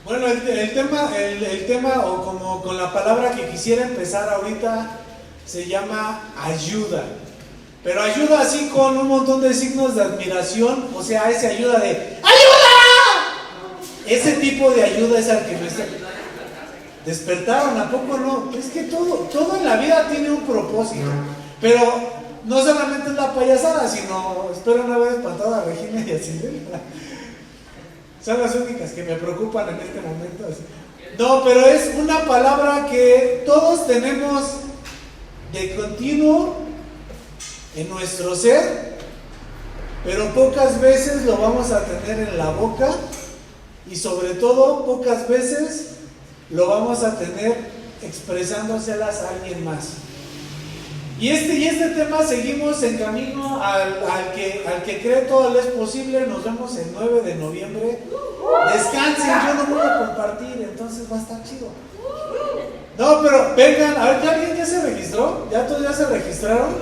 Bueno, el tema, o como con la palabra que quisiera empezar ahorita, se llama ayuda. Pero ayuda así con un montón de signos de admiración, o sea, esa ayuda de ¡ayuda! Ese tipo de ayuda es al que me está... Despertaron, ¿a poco no? Es que todo en la vida tiene un propósito, pero no solamente es la payasada, sino espero no haber espantado a Regina y a Cinderella. Son las únicas que me preocupan en este momento. No, pero es una palabra que todos tenemos de continuo en nuestro ser, pero pocas veces lo vamos a tener en la boca y sobre todo pocas veces lo vamos a tener expresándoselas a alguien más. Y este tema seguimos en camino al que cree todo le es posible. Nos vemos el 9 de noviembre. Descansen, yo no voy a compartir, entonces va a estar chido. No, pero vengan, a ver, ¿ya alguien ya se registró? ¿Ya todos ya se registraron?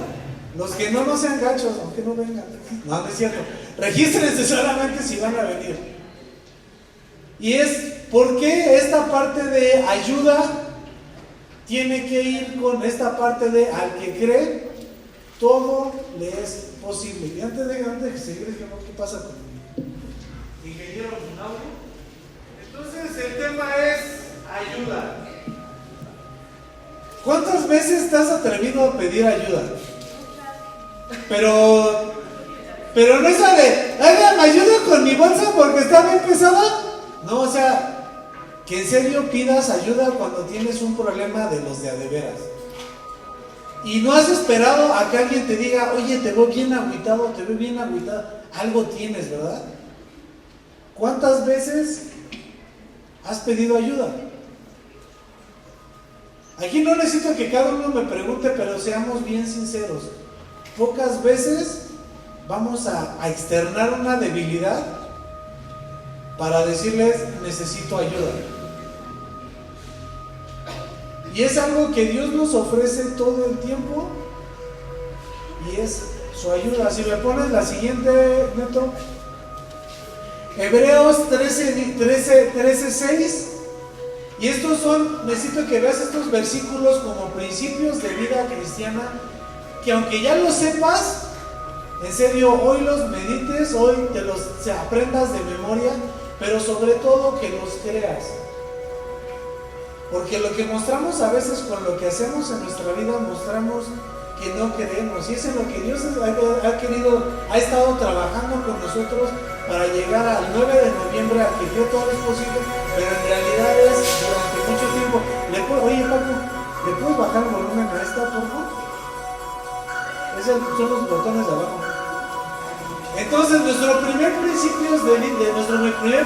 Los que no sean gachos, aunque no vengan. No es cierto. Regístrense solamente si van a venir. Y es, ¿por qué esta parte de ayuda tiene que ir con esta parte de al que cree, todo le es posible? Y antes de que seguir, ¿qué pasa con mi ingeniero Munaudio? Entonces el tema es ayuda. ¿Cuántas veces te has atrevido a pedir ayuda? Pero no es la de, oiga, ¿me ayuda con mi bolsa porque está bien pesada? No, o sea, que en serio pidas ayuda cuando tienes un problema de los de a de veras. Y no has esperado a que alguien te diga, oye, te veo bien agüitado, te veo bien agüitado. Algo tienes, ¿verdad? ¿Cuántas veces has pedido ayuda? Aquí no necesito que cada uno me pregunte, pero seamos bien sinceros. Pocas veces vamos a externar una debilidad para decirles, necesito ayuda. Y es algo que Dios nos ofrece todo el tiempo, y es su ayuda. Si me pones la siguiente, Neto. Hebreos 13:6. Y estos son, necesito que veas estos versículos como principios de vida cristiana, que aunque ya los sepas, en serio, hoy los medites, hoy te los aprendas de memoria, pero sobre todo que los creas. Porque lo que mostramos a veces con lo que hacemos en nuestra vida, mostramos que no creemos. Y es en lo que Dios ha estado trabajando con nosotros para llegar al 9 de noviembre, a que Dios todo es posible, pero en realidad es durante mucho tiempo. Oye, Paco, ¿le puedes bajar el volumen a esta, por favor? Esos son los botones de abajo. Entonces, nuestro primer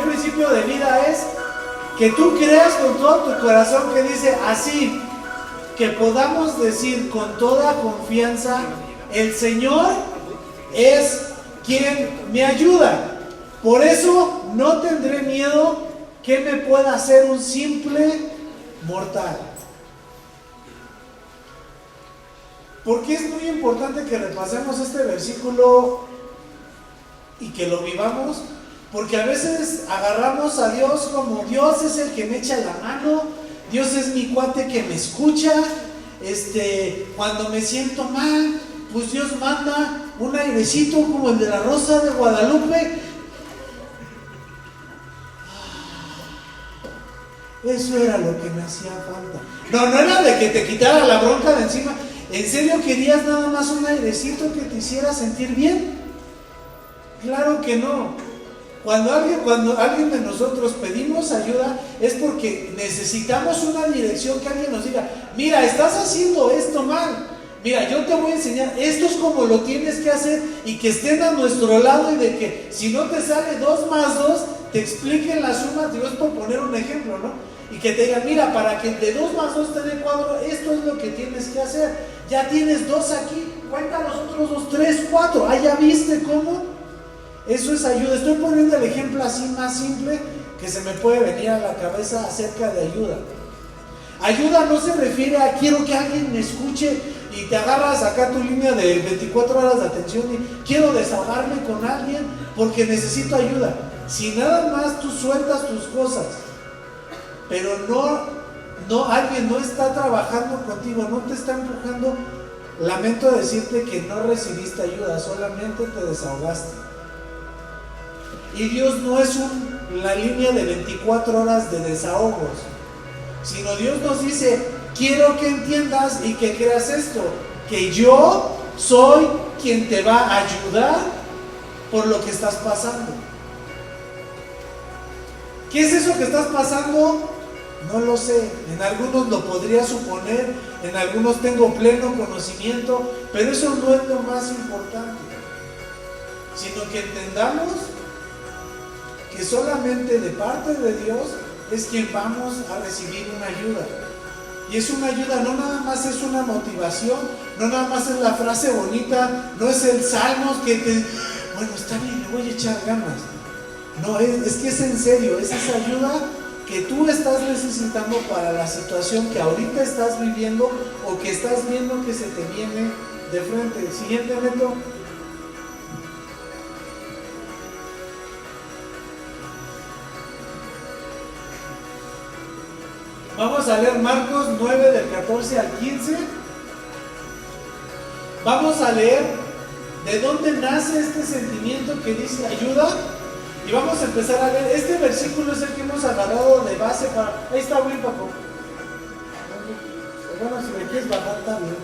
principio de vida es que tú creas con todo tu corazón, que dice así, que podamos decir con toda confianza, el Señor es quien me ayuda. Por eso no tendré miedo que me pueda hacer un simple mortal. Porque es muy importante que repasemos este versículo y que lo vivamos, porque a veces agarramos a Dios como Dios es el que me echa la mano, Dios es mi cuate que me escucha, cuando me siento mal, pues Dios manda un airecito como el de la Rosa de Guadalupe. Eso era lo que me hacía falta. No era de que te quitara la bronca de encima. ¿En serio querías nada más un airecito que te hiciera sentir bien? Claro que no. Cuando alguien de nosotros pedimos ayuda, es porque necesitamos una dirección, que alguien nos diga, mira, estás haciendo esto mal, mira, yo te voy a enseñar, esto es como lo tienes que hacer, y que estén a nuestro lado, y de que si no te sale 2 más 2, te expliquen la suma. Dios, por poner un ejemplo, ¿no? Y que te digan, mira, para que de 2 más 2 te dé 4, esto es lo que tienes que hacer. Ya tienes 2 aquí, cuenta los otros 2, 3, 4. Ah, ¿ya viste cómo? Eso es ayuda. Estoy poniendo el ejemplo así más simple que se me puede venir a la cabeza acerca de ayuda. Ayuda no se refiere a quiero que alguien me escuche y te agarras acá tu línea de 24 horas de atención y quiero desahogarme con alguien porque necesito ayuda. Si nada más tú sueltas tus cosas pero alguien no está trabajando contigo, no te está empujando. Lamento decirte que no recibiste ayuda, solamente te desahogaste. Y Dios no es la línea de 24 horas de desahogos, sino Dios nos dice: quiero que entiendas y que creas esto, que yo soy quien te va a ayudar por lo que estás pasando. ¿Qué es eso que estás pasando? No lo sé. En algunos lo podría suponer, en algunos tengo pleno conocimiento, pero eso no es lo más importante, sino que entendamos que solamente de parte de Dios es quien vamos a recibir una ayuda. Y es una ayuda, no nada más es una motivación, no nada más es la frase bonita, no es el salmos que bueno, está bien, le voy a echar ganas. No, es que es en serio, es esa ayuda que tú estás necesitando para la situación que ahorita estás viviendo o que estás viendo que se te viene de frente. Siguiente evento. Vamos a leer Marcos 9 del 14 al 15. Vamos a leer de dónde nace este sentimiento que dice ayuda. Y vamos a empezar a leer. Este versículo es el que hemos agarrado de base para... Ahí está bien, Paco. Bueno, si me quieres bajar, está bien.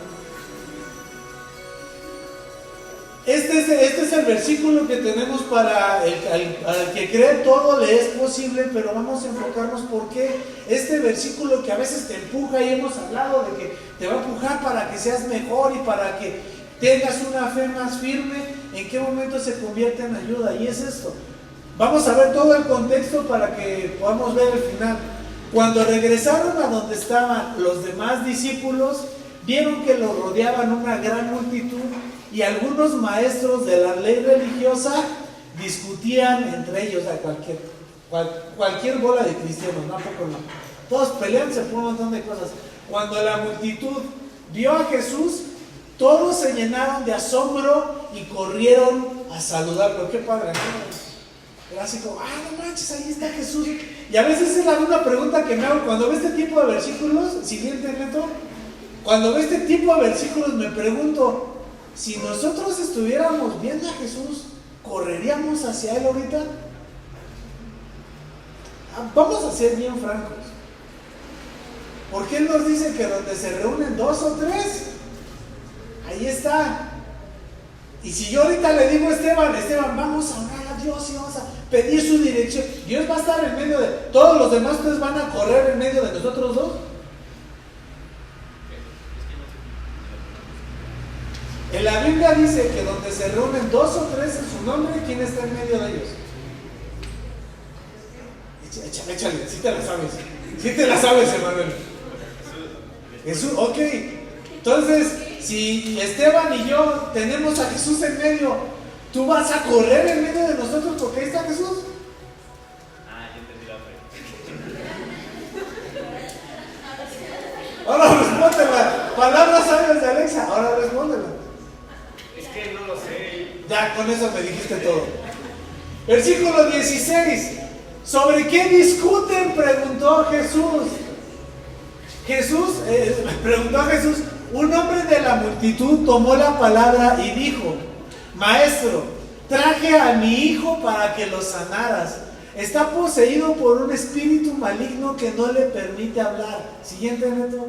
Este es el versículo que tenemos para el que cree todo le es posible, pero vamos a enfocarnos porque este versículo que a veces te empuja, y hemos hablado de que te va a empujar para que seas mejor y para que tengas una fe más firme, ¿en qué momento se convierte en ayuda? Y es esto. Vamos a ver todo el contexto para que podamos ver el final. Cuando regresaron a donde estaban los demás discípulos, vieron que los rodeaban una gran multitud y algunos maestros de la ley religiosa discutían entre ellos, a cualquier bola de cristianos, no, poco no. Todos peleándose por un montón de cosas. Cuando la multitud vio a Jesús, todos se llenaron de asombro y corrieron a saludarlo. Qué padre, ¿no? Era así como, no manches, ahí está Jesús. Y a veces es la misma pregunta que me hago cuando veo este tipo de versículos. Siguiente neto. Cuando veo este tipo de versículos me pregunto, si nosotros estuviéramos viendo a Jesús, ¿correríamos hacia Él ahorita? Vamos a ser bien francos. Porque Él nos dice que donde se reúnen 2 o 3, ahí está. Y si yo ahorita le digo a Esteban, vamos a orar a Dios y vamos a pedir su dirección, Dios va a estar en medio de todos los demás, ustedes van a correr en medio de nosotros dos. En la Biblia dice que donde se reúnen 2 o 3 en su nombre, ¿quién está en medio de ellos? Échale, sí te la sabes, Emanuel. Jesús, ok. Entonces, si Esteban y yo tenemos a Jesús en medio, ¿tú vas a correr en medio de nosotros porque ahí está Jesús? Yo entendí la fe. Ahora respóndela. Palabras sabias de Alexa, ahora respóndela. Es que no lo sé. Ya, con eso me dijiste todo. Versículo 16. ¿Sobre qué discuten? Preguntó Jesús. Preguntó a Jesús. Un hombre de la multitud tomó la palabra y dijo: Maestro, traje a mi hijo para que lo sanaras. Está poseído por un espíritu maligno que no le permite hablar. Siguiente neto.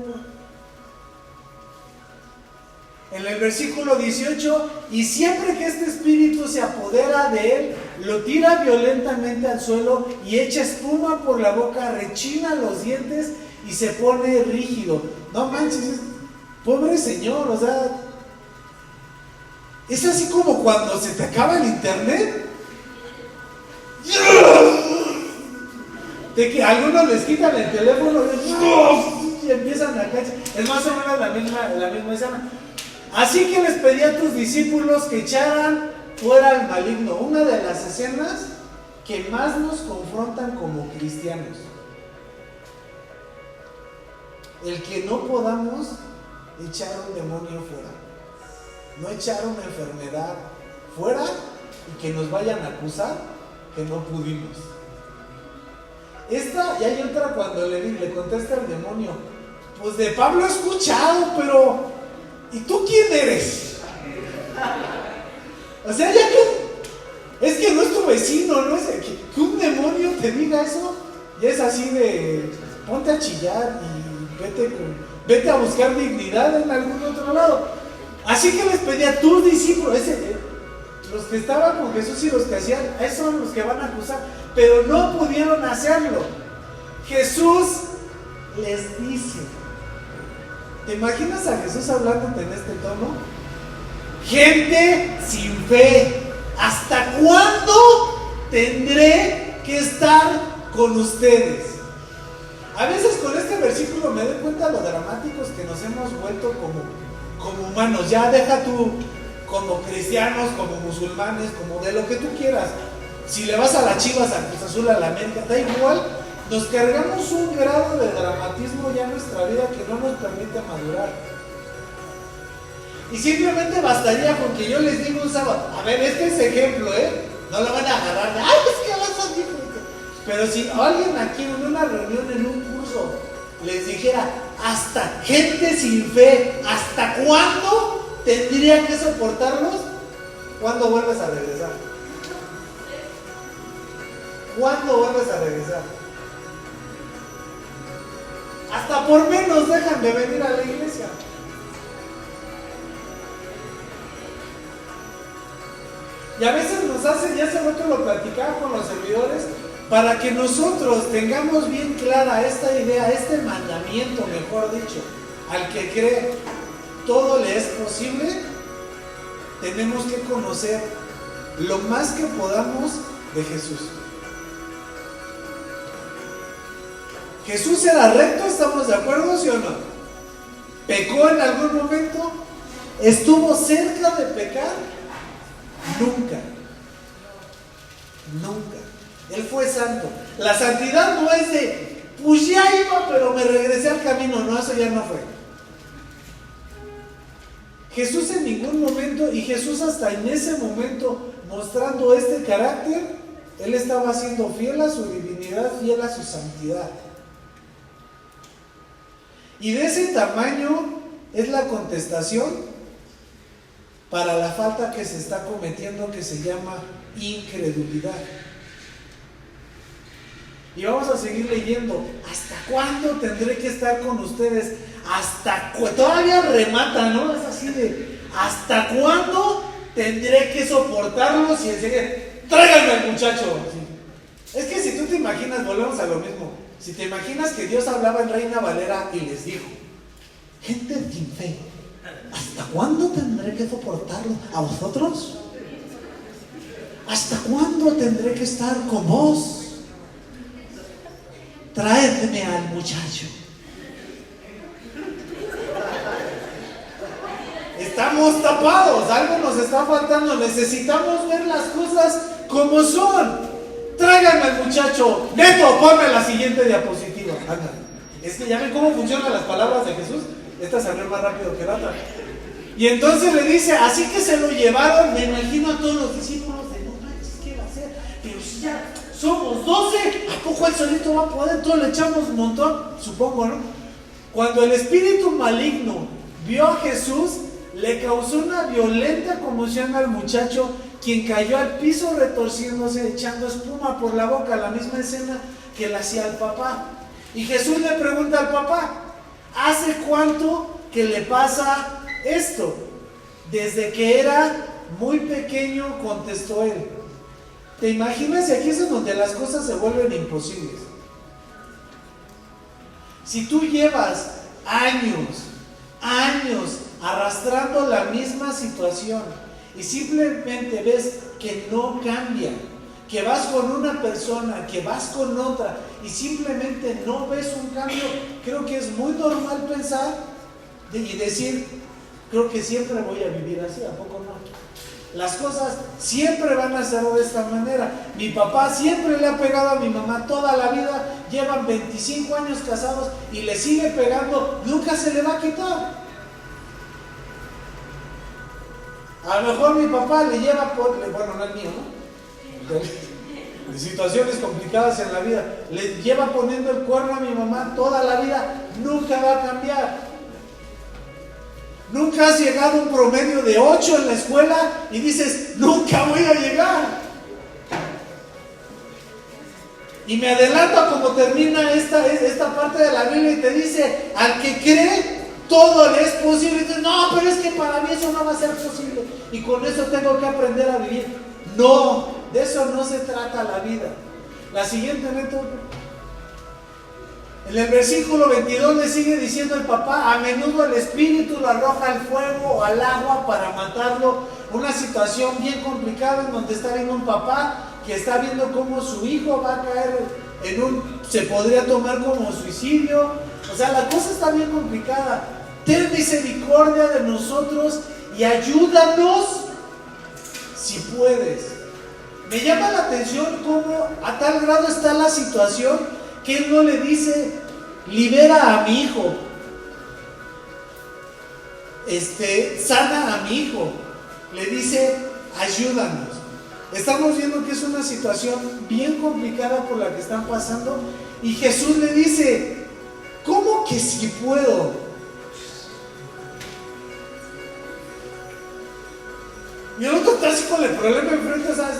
En el versículo 18, y siempre que este espíritu se apodera de él, lo tira violentamente al suelo y echa espuma por la boca, rechina los dientes y se pone rígido. No manches, pobre señor, o sea, es así como cuando se te acaba el internet. De que a algunos les quitan el teléfono y empiezan a caer. Es más o menos la misma escena. Así que les pedí a tus discípulos que echaran fuera al maligno. Una de las escenas que más nos confrontan como cristianos. El que no podamos echar un demonio fuera. No echar una enfermedad fuera y que nos vayan a acusar que no pudimos. Esta, y hay otra cuando le contesta al demonio, pues de Pablo he escuchado, pero ¿y tú quién eres? O sea, ya que es que no es tu vecino, no es que un demonio te diga eso, y es así de ponte a chillar y vete a buscar dignidad en algún otro lado. Así que les pedía a tus discípulos, los que estaban con Jesús y los que hacían, esos son los que van a acusar, pero no pudieron hacerlo. Jesús les dice, ¿te imaginas a Jesús hablándote en este tono? Gente sin fe, ¿hasta cuándo tendré que estar con ustedes? A veces con este versículo me doy cuenta de lo dramáticos que nos hemos vuelto como humanos. Ya deja tú como cristianos, como musulmanes, como de lo que tú quieras. Si le vas a las Chivas, al Cruz Azul, a la América, da igual. Nos cargamos un grado de dramatismo ya en nuestra vida que no nos permite madurar. Y simplemente bastaría con que yo les diga un sábado, a ver, este es ejemplo, no lo van a agarrar de, ay, es que vas a decir. Pero si alguien aquí en una reunión, en un curso, les dijera, hasta gente sin fe, ¿hasta cuándo tendría que soportarlos? ¿Cuándo vuelves a regresar? ¿Cuándo vuelves a regresar? Hasta por menos dejan de venir a la iglesia. Y a veces nos hacen, ya hace rato lo platicaba con los servidores, para que nosotros tengamos bien clara esta idea, este mandamiento, mejor dicho, al que cree todo le es posible, tenemos que conocer lo más que podamos de Jesús. Jesús era recto, ¿estamos de acuerdo, sí o no? ¿Pecó en algún momento? ¿Estuvo cerca de pecar? Nunca. Nunca. Él fue santo. La santidad no es de, pues ya iba, pero me regresé al camino. No, eso ya no fue. Jesús en ningún momento, y Jesús hasta en ese momento, mostrando este carácter, Él estaba siendo fiel a su divinidad, fiel a su santidad. Y de ese tamaño es la contestación para la falta que se está cometiendo, que se llama incredulidad. Y vamos a seguir leyendo. ¿Hasta cuándo tendré que estar con ustedes? Todavía remata, ¿no? Es así de, ¿hasta cuándo tendré que soportarlos? Y enseguida, tráiganme al muchacho. Sí. Es que si tú te imaginas, volvemos a lo mismo. Si te imaginas que Dios hablaba en Reina Valera y les dijo, gente sin fe, ¿hasta cuándo tendré que soportarlo a vosotros? ¿Hasta cuándo tendré que estar con vos? Traedme al muchacho. Estamos tapados, algo nos está faltando, necesitamos ver las cosas como son. Tráiganme al muchacho. Neto, ponme la siguiente diapositiva. Anda. Es que ya ven cómo funcionan las palabras de Jesús. Esta salió más rápido que la otra. Y entonces le dice, así que se lo llevaron, me imagino a todos los discípulos de, no manches, ¿qué va a hacer? Pero si ya somos 12, ¿a poco él solito va a poder? Todos le echamos un montón, supongo, ¿no? Cuando el espíritu maligno vio a Jesús, le causó una violenta conmoción al muchacho, quien cayó al piso retorciéndose, echando espuma por la boca, la misma escena que le hacía al papá. Y Jesús le pregunta al papá, ¿hace cuánto que le pasa esto? Desde que era muy pequeño, contestó él. ¿Te imaginas? Y aquí es donde las cosas se vuelven imposibles. Si tú llevas años arrastrando la misma situación y simplemente ves que no cambia, que vas con una persona, que vas con otra y simplemente no ves un cambio, creo que es muy normal pensar y decir, creo que siempre voy a vivir así, ¿a poco no? Las cosas siempre van a ser de esta manera. Mi papá siempre le ha pegado a mi mamá toda la vida, llevan 25 años casados y le sigue pegando, nunca se le va a quitar. A lo mejor mi papá le lleva bueno, no es mío, ¿no? de situaciones complicadas en la vida. Le lleva poniendo el cuerno a mi mamá toda la vida, nunca va a cambiar. Nunca has llegado a un promedio de 8 en la escuela y dices, nunca voy a llegar. Y me adelanto a cómo termina esta parte de la Biblia y te dice, al que cree, todo le es posible. Y dices, no, pero es que para mí eso no va a ser posible. Y con eso tengo que aprender a vivir. No, de eso no se trata la vida. La siguiente, Neto. En el versículo 22 le sigue diciendo el papá, a menudo el espíritu lo arroja al fuego o al agua para matarlo. Una situación bien complicada en donde está viendo un papá que está viendo cómo su hijo va a caer se podría tomar como suicidio. O sea, la cosa está bien complicada. Ten misericordia de nosotros y ayúdanos si puedes. Me llama la atención cómo a tal grado está la situación que él no le dice, libera a mi hijo, sana a mi hijo. Le dice, ayúdanos. Estamos viendo que es una situación bien complicada por la que están pasando. Y Jesús le dice, ¿cómo que si puedo? Y el otro está así con el problema enfrente. ¿Sabes?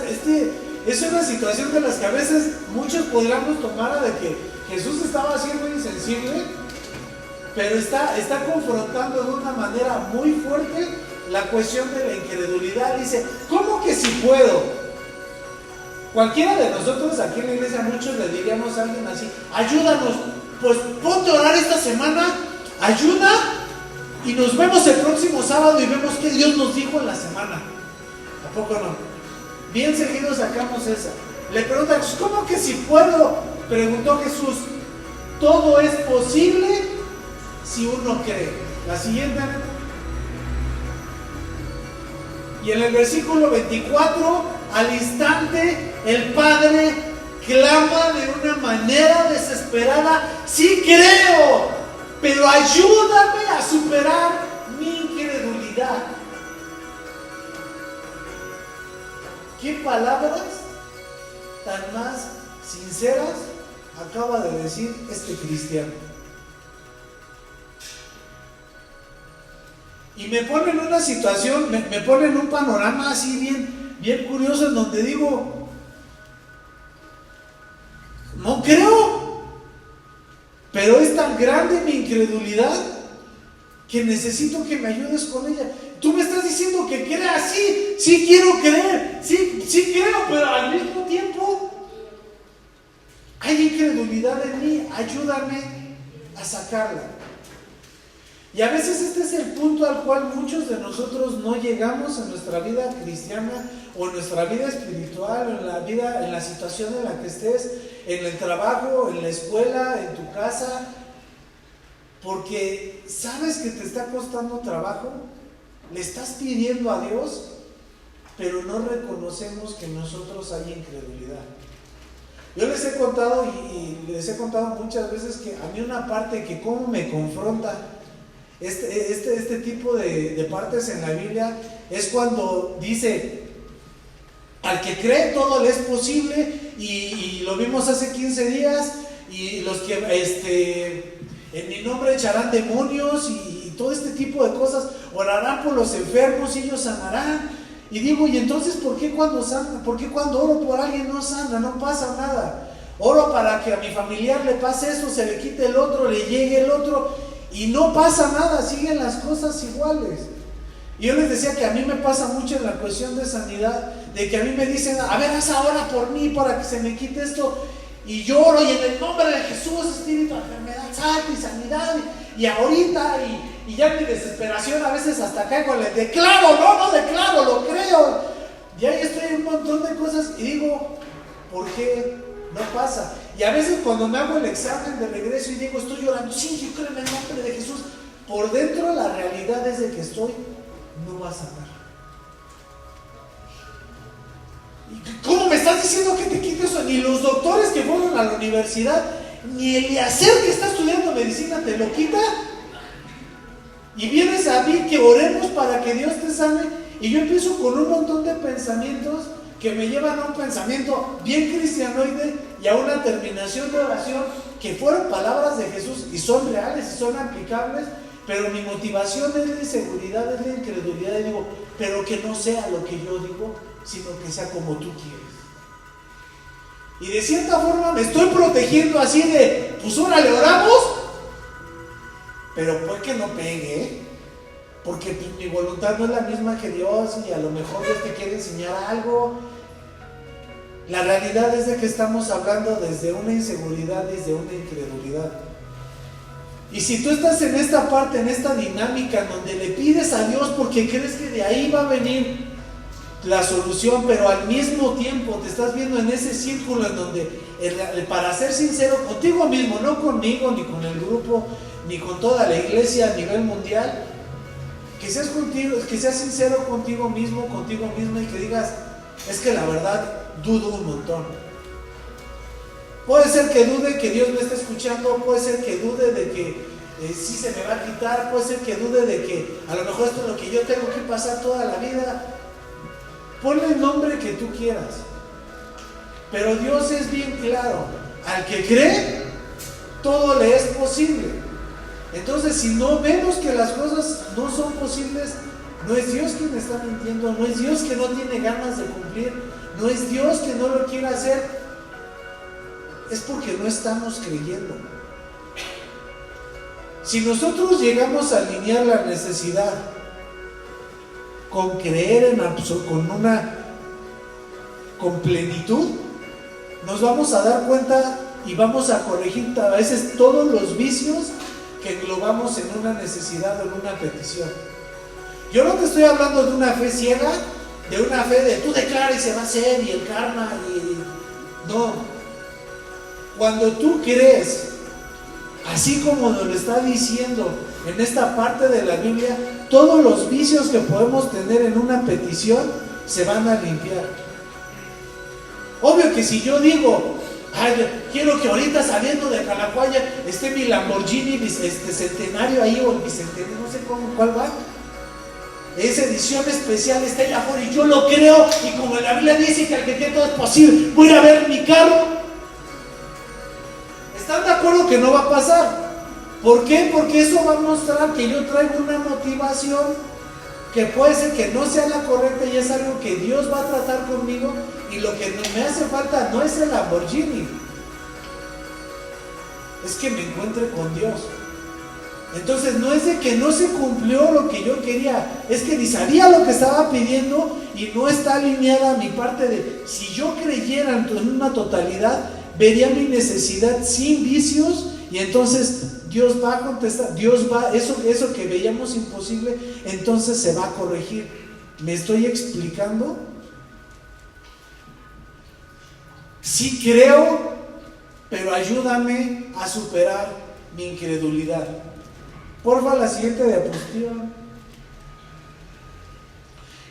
Es una situación de las que a veces muchos podríamos tomar de que Jesús estaba siendo insensible, pero está confrontando de una manera muy fuerte la cuestión de la incredulidad. Dice, ¿cómo que si puedo? Cualquiera de nosotros aquí en la iglesia, muchos le diríamos a alguien así, ayúdanos, pues ponte a orar esta semana, ayuda, y nos vemos el próximo sábado y vemos qué Dios nos dijo en la semana. ¿A poco no? Bien seguido sacamos esa. Le preguntan, ¿cómo que si puedo? Preguntó Jesús, todo es posible si uno cree. La siguiente. Y en el versículo 24, al instante, el padre clama de una manera desesperada, sí creo, pero ayúdame a superar mi incredulidad. ¿Qué palabras tan más sinceras acaba de decir este cristiano? Y me pone en una situación, me pone en un panorama así bien curioso, en donde digo, no creo, pero es tan grande mi incredulidad que necesito que me ayudes con ella. Tú me estás diciendo que crea, sí quiero creer, sí creo, pero al mismo tiempo hay incredulidad en mí, ayúdame a sacarla. Y a veces este es el punto al cual muchos de nosotros no llegamos en nuestra vida cristiana o en nuestra vida espiritual, en la situación en la que estés, en el trabajo, en la escuela, en tu casa, porque sabes que te está costando trabajo, le estás pidiendo a Dios, pero no reconocemos que en nosotros hay incredulidad. Yo les he contado y les he contado muchas veces que a mí una parte que cómo me confronta este tipo de partes en la Biblia es cuando dice, al que cree todo le es posible, y lo vimos hace 15 días, y los que en mi nombre echarán demonios y todo este tipo de cosas, orarán por los enfermos y ellos sanarán. Y digo, ¿y entonces por qué cuando oro por alguien no sana, no pasa nada? Oro para que a mi familiar le pase eso, se le quite el otro, le llegue el otro, y no pasa nada, siguen las cosas iguales. Y yo les decía que a mí me pasa mucho en la cuestión de sanidad, de que a mí me dicen, a ver, haz ahora por mí para que se me quite esto, y lloro, y en el nombre de Jesús, espíritu de enfermedad, salta y sanidad, y ahorita, y ya mi desesperación a veces hasta caigo, le declaro, no declaro, lo creo, y ahí estoy en un montón de cosas, y digo, ¿por qué no pasa? Y a veces cuando me hago el examen de regreso y digo, estoy llorando, sí, yo creo en el nombre de Jesús, por dentro la realidad es de que no va a sanar. ¿Cómo me estás diciendo que te quites eso? Ni los doctores que fueron a la universidad, ni Eliezer que está estudiando medicina te lo quita. Y vienes a mí que oremos para que Dios te sane. Y yo empiezo con un montón de pensamientos que me llevan a un pensamiento bien cristianoide y a una terminación de oración que fueron palabras de Jesús y son reales y son aplicables, pero mi motivación es la inseguridad, es la incredulidad, y digo, pero que no sea lo que yo digo, sino que sea como tú quieres. Y de cierta forma me estoy protegiendo así de, pues órale, oramos, pero puede que no pegue, ¿eh? Porque pues, mi voluntad no es la misma que Dios y a lo mejor Dios te quiere enseñar algo. La realidad es de que estamos hablando desde una inseguridad, desde una incredulidad. Y si tú estás en esta parte, en esta dinámica en donde le pides a Dios porque crees que de ahí va a venir la solución, pero al mismo tiempo te estás viendo en ese círculo en donde, para ser sincero contigo mismo, no conmigo, ni con el grupo, ni con toda la iglesia a nivel mundial, que seas sincero contigo mismo, contigo misma, y que digas, es que la verdad dudo un montón. Puede ser que dude que Dios me esté escuchando, puede ser que dude de que sí se me va a quitar, puede ser que dude de que a lo mejor esto es lo que yo tengo que pasar toda la vida. Ponle el nombre que tú quieras, pero Dios es bien claro, al que cree, todo le es posible. Entonces, si no vemos que las cosas no son posibles, no es Dios quien está mintiendo, no es Dios que no tiene ganas de cumplir, no es Dios que no lo quiere hacer, es porque no estamos creyendo. Si nosotros llegamos a alinear la necesidad con creer con plenitud, nos vamos a dar cuenta y vamos a corregir a veces todos los vicios que englobamos en una necesidad o en una petición. Yo no te estoy hablando de una fe ciega, de una fe de tú declaras y se va a hacer y el karma no. Cuando tú crees, así como nos lo está diciendo en esta parte de la Biblia, todos los vicios que podemos tener en una petición se van a limpiar. Obvio que si yo digo, quiero que ahorita saliendo de Calacuaya esté mi Lamborghini centenario ahí, o el bicentenario, no sé cuál va, esa edición especial está allá afuera y yo lo creo, y como la Biblia dice que al que tiene todo es posible, voy a ver mi carro. ¿Están de acuerdo que no va a pasar? ¿Por qué? Porque eso va a mostrar que yo traigo una motivación que puede ser que no sea la correcta y es algo que Dios va a tratar conmigo, y lo que me hace falta no es el Lamborghini, es que me encuentre con Dios. Entonces no es de que no se cumplió lo que yo quería, es que ni sabía lo que estaba pidiendo y no está alineada mi parte de, si yo creyera en una totalidad, vería mi necesidad sin vicios, y entonces Dios va a contestar, eso que veíamos imposible, entonces se va a corregir. ¿Me estoy explicando? Sí creo, pero ayúdame a superar mi incredulidad. Porfa, la siguiente diapositiva.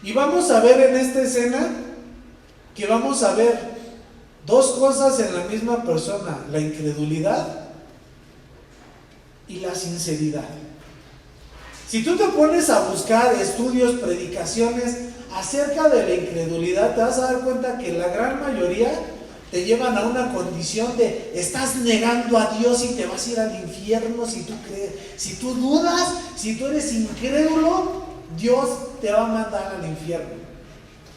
Y vamos a ver en esta escena que vamos a ver dos cosas en la misma persona: la incredulidad y la sinceridad. Si tú te pones a buscar estudios, predicaciones acerca de la incredulidad, te vas a dar cuenta que la gran mayoría te llevan a una condición de estás negando a Dios y te vas a ir al infierno si tú crees, si tú dudas, si tú eres incrédulo, Dios te va a mandar al infierno.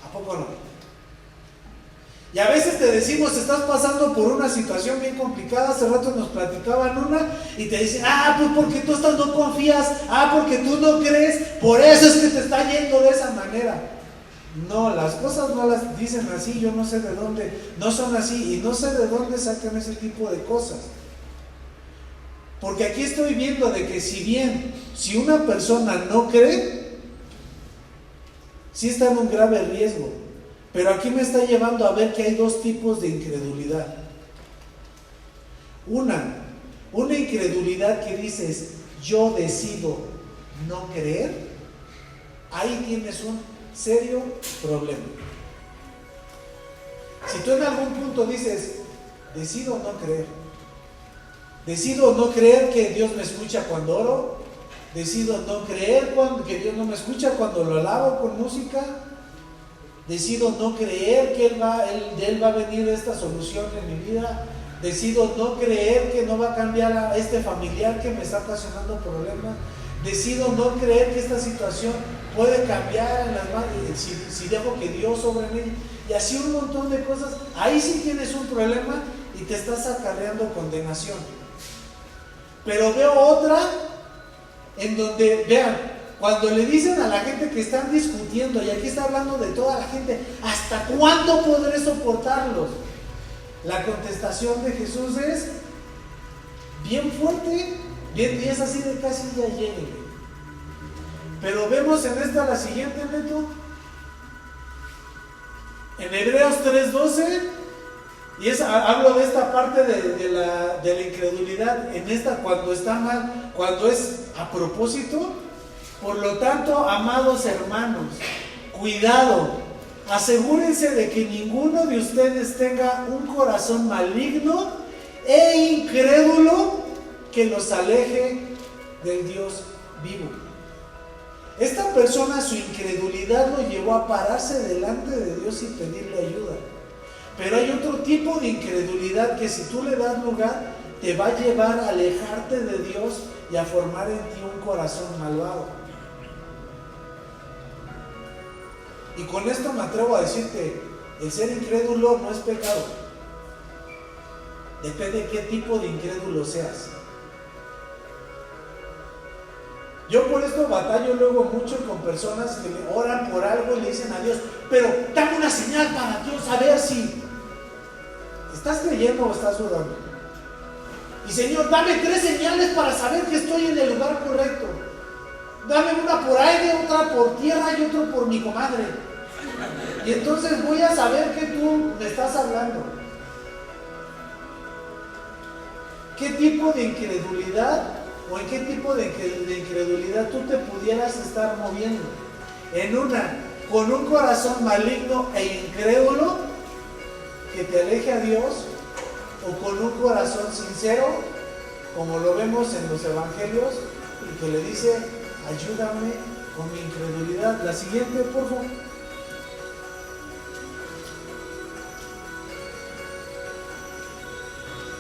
¿A poco no? Y a veces te decimos, estás pasando por una situación bien complicada. Hace rato nos platicaban una y te dicen, pues porque tú no confías, porque tú no crees, por eso es que te está yendo de esa manera. No, las cosas no las dicen así, yo no sé de dónde, no son así, y no sé de dónde sacan ese tipo de cosas. Porque aquí estoy viendo de que si una persona no cree, sí está en un grave riesgo. Pero aquí me está llevando a ver que hay dos tipos de incredulidad. Una incredulidad que dices, yo decido no creer, ahí tienes un serio problema. Si tú en algún punto dices, decido no creer que Dios me escucha cuando oro, decido no creer que Dios no me escucha cuando lo alabo con música, decido no creer que de Él va a venir esta solución en mi vida, decido no creer que no va a cambiar a este familiar que me está ocasionando problemas, decido no creer que esta situación puede cambiar en las manos, si dejo que Dios sobre mí, y así un montón de cosas. Ahí sí tienes un problema y te estás acarreando condenación. Pero veo otra en donde, vean, cuando le dicen a la gente que están discutiendo, y aquí está hablando de toda la gente, ¿hasta cuándo podré soportarlos? La contestación de Jesús es bien fuerte, bien, y es así de casi ya llegue. Pero vemos en esta la siguiente, Neto, en Hebreos 3:12, y hablo de esta parte de la incredulidad, en esta cuando está mal, cuando es a propósito. Por lo tanto, amados hermanos, cuidado, asegúrense de que ninguno de ustedes tenga un corazón maligno e incrédulo que los aleje del Dios vivo. Esta persona, su incredulidad lo llevó a pararse delante de Dios y pedirle ayuda. Pero hay otro tipo de incredulidad que si tú le das lugar, te va a llevar a alejarte de Dios y a formar en ti un corazón malvado. Y con esto me atrevo a decirte, el ser incrédulo no es pecado. Depende de qué tipo de incrédulo seas. Yo por esto batallo luego mucho con personas que me oran por algo y le dicen a Dios, pero dame una señal para Dios, a ver si estás creyendo o estás dudando. Y Señor, dame 3 señales para saber que estoy en el lugar correcto. Dame una por aire, otra por tierra y otra por mi comadre. Y entonces voy a saber que tú me estás hablando. ¿Qué tipo de incredulidad o en qué tipo de incredulidad tú te pudieras estar moviendo? En una, con un corazón maligno e incrédulo que te aleje a Dios, o con un corazón sincero, como lo vemos en los evangelios, y que le dice, ayúdame con mi incredulidad. La siguiente, por favor.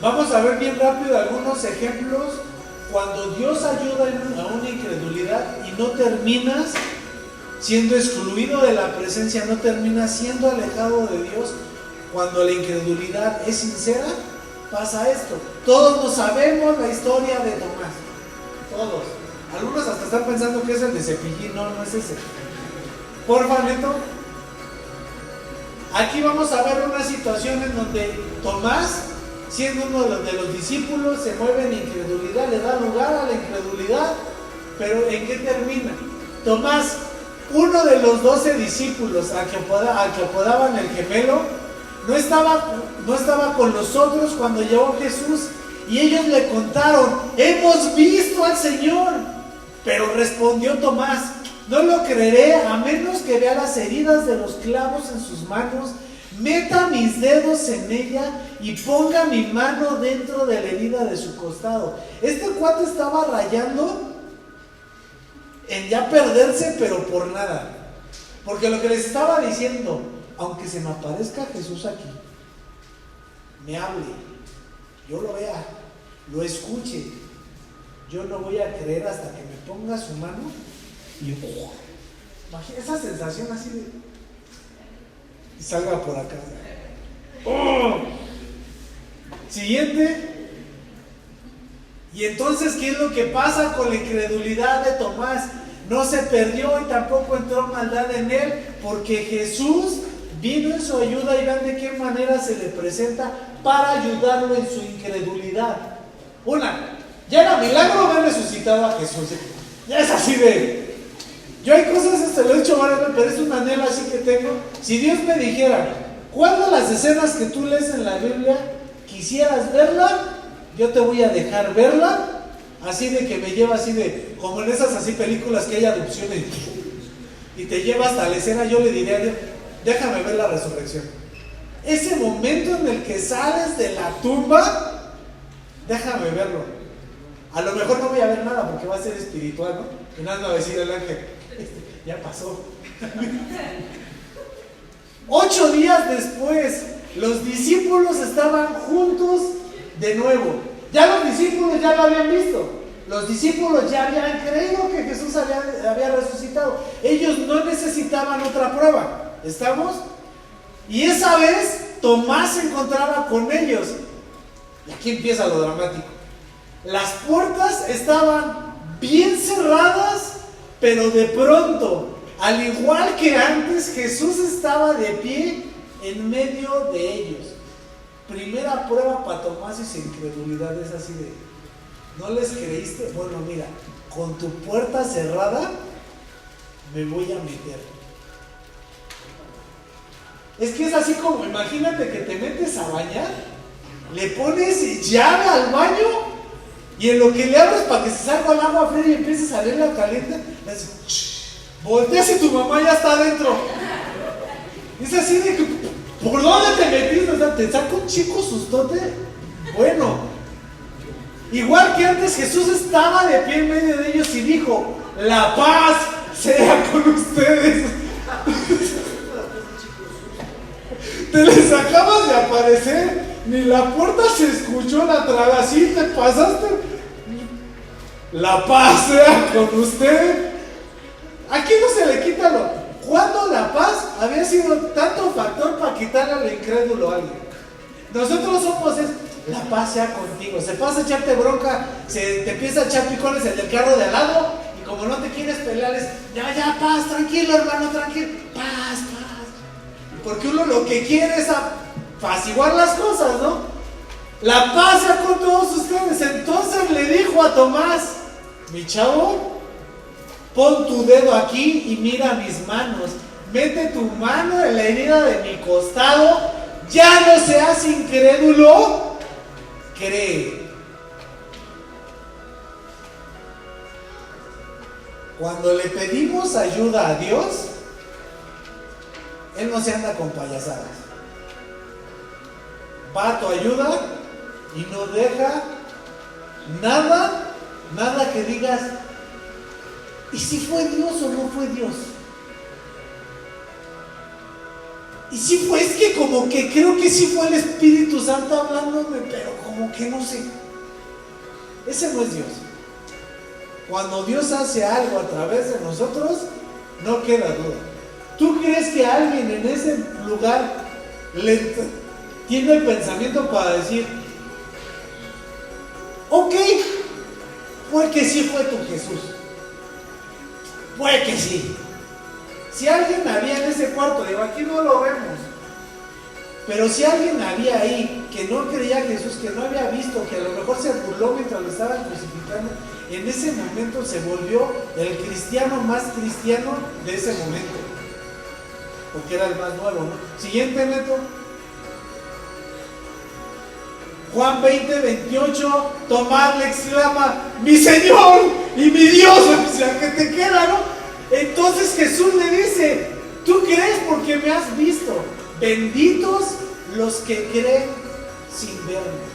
Vamos a ver bien rápido algunos ejemplos cuando Dios ayuda a una incredulidad y no terminas siendo excluido de la presencia, no terminas siendo alejado de Dios. Cuando la incredulidad es sincera, pasa esto. Todos nos sabemos la historia de Tomás, todos. Algunos hasta están pensando que es el de Cepillín. No, no es ese. Porfa, Neto. Aquí vamos a ver una situación en donde Tomás, siendo uno de los discípulos, se mueve en incredulidad, le da lugar a la incredulidad, pero ¿en qué termina? Tomás, uno de los 12 discípulos al que apodaban el gemelo, no estaba con los otros cuando llegó Jesús, y ellos le contaron, hemos visto al Señor. Pero respondió Tomás, no lo creeré a menos que vea las heridas de los clavos en sus manos, meta mis dedos en ella y ponga mi mano dentro de la herida de su costado. Este cuate estaba rayando en ya perderse, pero por nada. Porque lo que les estaba diciendo, aunque se me aparezca Jesús aquí, me hable, yo lo vea, lo escuche, yo no voy a creer hasta que me ponga su mano y imagina esa sensación así de y salga por acá. ¡Oh! Siguiente. Y entonces, ¿qué es lo que pasa con la incredulidad de Tomás? No se perdió y tampoco entró maldad en él, porque Jesús vino en su ayuda, y vean de qué manera se le presenta para ayudarlo en su incredulidad. Una, ya era milagro haber resucitado a Jesús. Ya es así de... Yo hay cosas, te lo he dicho varias veces, pero es un anhelo así que tengo. Si Dios me dijera, ¿cuál de las escenas que tú lees en la Biblia quisieras verla? Yo te voy a dejar verla, así de que me lleva así de, como en esas así películas que hay adopciones, y te lleva hasta la escena. Yo le diría a Dios, déjame ver la resurrección. Ese momento en el que sales de la tumba, déjame verlo. A lo mejor no voy a ver nada porque va a ser espiritual, ¿no? Y nada va a decir el ángel, ya pasó. 8 días después, los discípulos estaban juntos de nuevo. Ya los discípulos ya lo habían visto. Los discípulos ya habían creído que Jesús había resucitado. Ellos no necesitaban otra prueba. ¿Estamos? Y esa vez Tomás se encontraba con ellos. Y aquí empieza lo dramático. Las puertas estaban bien cerradas, pero de pronto, al igual que antes, Jesús estaba de pie en medio de ellos. Primera prueba para Tomás y su incredulidad es así de: ¿no les creíste? Bueno, mira, con tu puerta cerrada me voy a meter. Es que es así como, imagínate que te metes a bañar, le pones llave al baño y en lo que le abres para que se salga el agua fría y empieces a ver la caliente, le dices, volteas y tu mamá ya está adentro. Es así de que, ¿por dónde te metiste? O sea, te saca un chico sustote. Bueno, igual que antes, Jesús estaba de pie en medio de ellos y dijo: la paz sea con ustedes. Te les acabas de aparecer, ni la puerta se escuchó, la traga, así te pasaste. La paz sea con ustedes. Aquí no se le quita lo. ¿Cuándo la paz había sido tanto factor para quitarle al incrédulo a alguien? Nosotros somos la paz sea contigo. Se pasa a echarte bronca, te empieza a echar picones el del carro de al lado, y como no te quieres pelear es, ya, paz, tranquilo hermano, tranquilo, paz. Porque uno lo que quiere es apaciguar las cosas, ¿no? La paz sea con todos ustedes. Entonces le dijo a Tomás: mi chavo, pon tu dedo aquí y mira mis manos. Mete tu mano en la herida de mi costado. Ya no seas incrédulo, cree. Cuando le pedimos ayuda a Dios, Él no se anda con payasadas. Va a tu ayuda y no deja nada que digas, ¿y si fue Dios o no fue Dios? Y si fue, es que como que creo que sí fue el Espíritu Santo hablándome, pero como que no sé. Ese no es Dios. Cuando Dios hace algo a través de nosotros, no queda duda. ¿Tú crees que alguien en ese lugar tiene el pensamiento para decir, ok, puede que sí fue tu Jesús? Puede que sí. Si alguien había en ese cuarto, digo, aquí no lo vemos, pero si alguien había ahí que no creía a Jesús, que no había visto, que a lo mejor se burló mientras lo estaban crucificando, en ese momento se volvió el cristiano más cristiano de ese momento, porque era el más nuevo, ¿no? Siguiente, Neto. Juan 20:28, Tomás le exclama, mi Señor y mi Dios, o sea, que te queda, ¿no? Entonces Jesús le dice, tú crees porque me has visto. Benditos los que creen sin verme.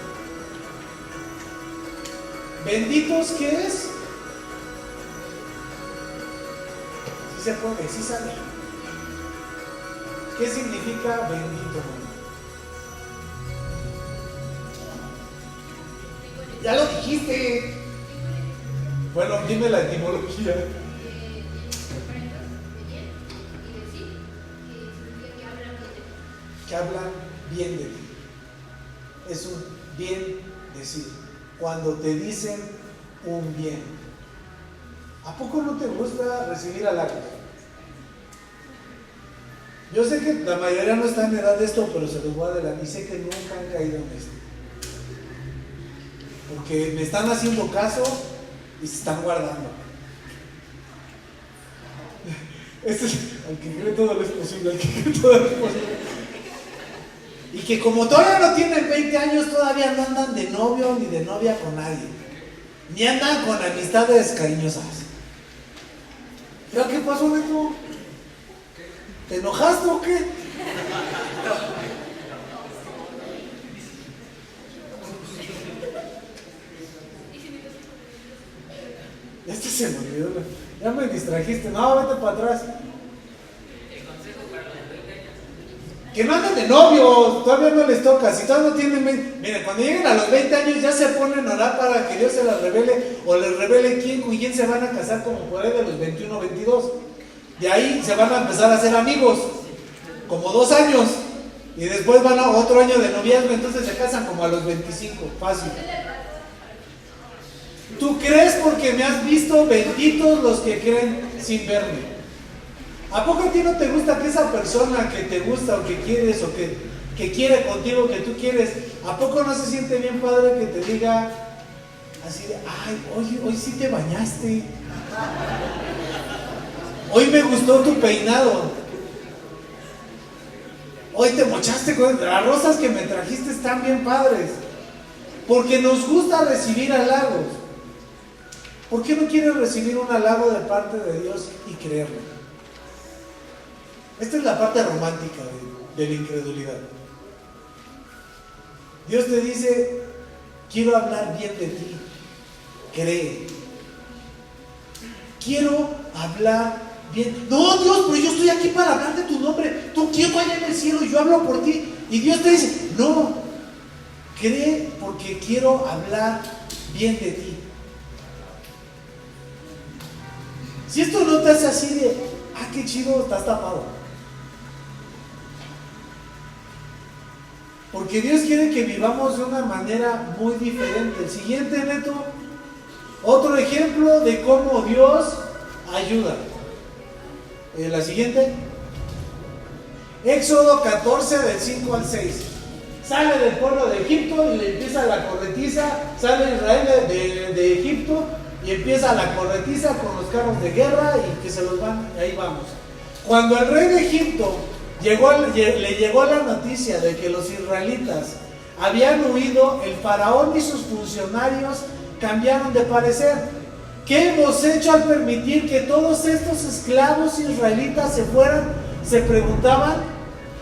¿Benditos qué es? Sí se puede, sí sabe. ¿Qué significa bendito? Ya lo dijiste. Bueno, dime la etimología. Que hablan bien de ti. Es un bien decir. Cuando te dicen un bien. ¿A poco no te gusta recibir halagos? Yo sé que la mayoría no está en edad de esto, pero se los voy a adelantar. Y sé que nunca han caído en esto. Porque me están haciendo caso y se están guardando. Este es, al que cree todo lo es posible, al que cree todo lo es posible. Y que como todavía no tienen 20 años, todavía no andan de novio ni de novia con nadie. Ni andan con amistades cariñosas. ¿Pero qué pasó, Neto? ¿Te enojaste o qué? Este se me olvidó. Ya me distrajiste. No, vete para atrás. Que no anden de novios, todavía no les toca. Si todavía no tienen 20, miren, cuando lleguen a los 20 años ya se ponen a orar para que Dios se las revele, o les revele quién con quién se van a casar, como por ahí de los 21 o 22. De ahí se van a empezar a hacer amigos, como 2 años, y después van a otro año de noviazgo, entonces se casan como a los 25, fácil. ¿Tú crees porque me has visto? Benditos los que creen sin verme. ¿A poco a ti no te gusta que esa persona que te gusta o que quieres o que quiere contigo, que tú quieres, a poco no se siente bien padre que te diga así de, ay, hoy sí te bañaste, hoy me gustó tu peinado, hoy te mochaste con las rosas que me trajiste, están bien padres? Porque nos gusta recibir halagos. ¿Por qué no quieres recibir un halago de parte de Dios y creerlo? Esta es la parte romántica de la incredulidad. Dios te dice, quiero hablar bien de ti, cree. Quiero hablar bien. No, Dios, pero yo estoy aquí para hablar de tu nombre. Tú quieto allá en el cielo y yo hablo por ti. Y Dios te dice, no, cree porque quiero hablar bien de ti. Si esto no te hace así de, qué chido, estás tapado. Porque Dios quiere que vivamos de una manera muy diferente. El siguiente, Neto, otro ejemplo de cómo Dios ayuda. La siguiente. Éxodo 14 del 5 al 6. Sale del pueblo de Egipto y le empieza la corretiza. Sale Israel de Egipto y empieza la corretiza con los carros de guerra y que se los van, y ahí vamos. Cuando el rey de Egipto le llegó la noticia de que los israelitas habían huido, el faraón y sus funcionarios cambiaron de parecer. ¿Qué hemos hecho al permitir que todos estos esclavos israelitas se fueran? Se preguntaban.